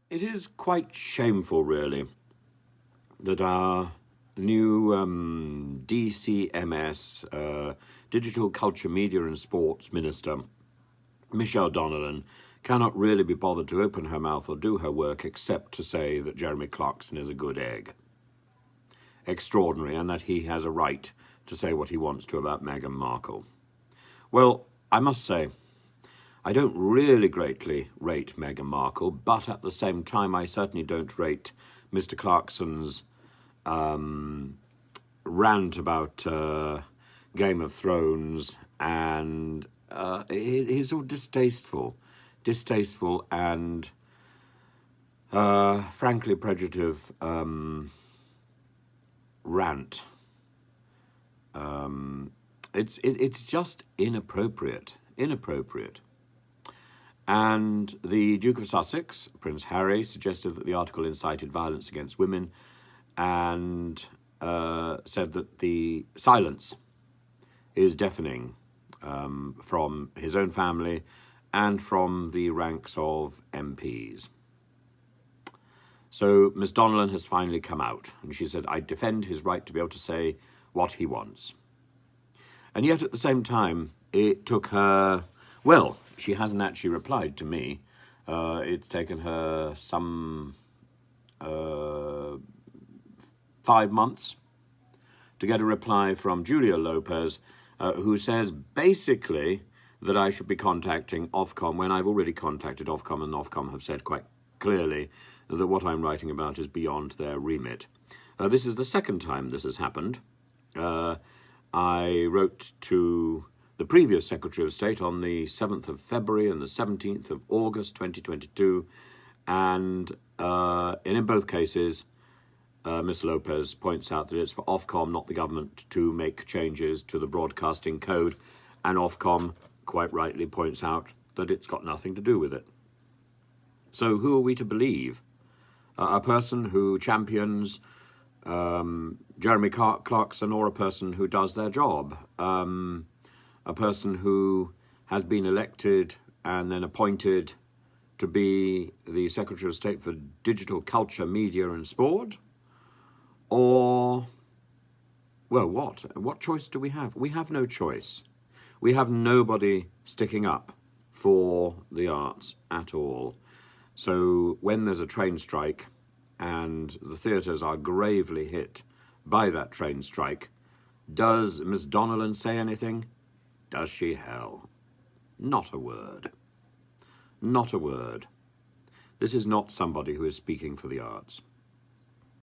It is quite shameful, really, that our new DCMS, Digital Culture, Media and Sports Minister, Michelle Donelan, cannot really be bothered to open her mouth or do her work except to say that Jeremy Clarkson is a good egg. Extraordinary, and that he has a right to say what he wants to about Meghan Markle. Well, I must say, I don't really greatly rate Meghan Markle, but at the same time, I certainly don't rate Mr. Clarkson's rant about Game of Thrones, and he's so distasteful and frankly prejudicial rant. It's just inappropriate. And the Duke of Sussex, Prince Harry, suggested that the article incited violence against women and said that the silence is deafening from his own family and from the ranks of MPs. So Ms. Donelan has finally come out, and she said, I defend his right to be able to say what he wants. And yet at the same time, it took her, well, she hasn't actually replied to me. It's taken her some 5 months to get a reply from Julia Lopez, who says basically that I should be contacting Ofcom when I've already contacted Ofcom, and Ofcom have said quite clearly that what I'm writing about is beyond their remit. This is the second time this has happened. I wrote to the previous Secretary of State on the 7th of February and the 17th of August 2022, and in both cases, Ms. Lopez points out that it's for Ofcom, not the government, to make changes to the broadcasting code, and Ofcom quite rightly points out that it's got nothing to do with it. So who are we to believe? A person who champions Jeremy Clarkson, or a person who does their job? A person who has been elected and then appointed to be the Secretary of State for Digital Culture, Media and Sport? Or, well, what? What choice do we have? We have no choice. We have nobody sticking up for the arts at all. So when there's a train strike and the theatres are gravely hit by that train strike, does Miss Donelan say anything? Does she, hell? Not a word. Not a word. This is not somebody who is speaking for the arts.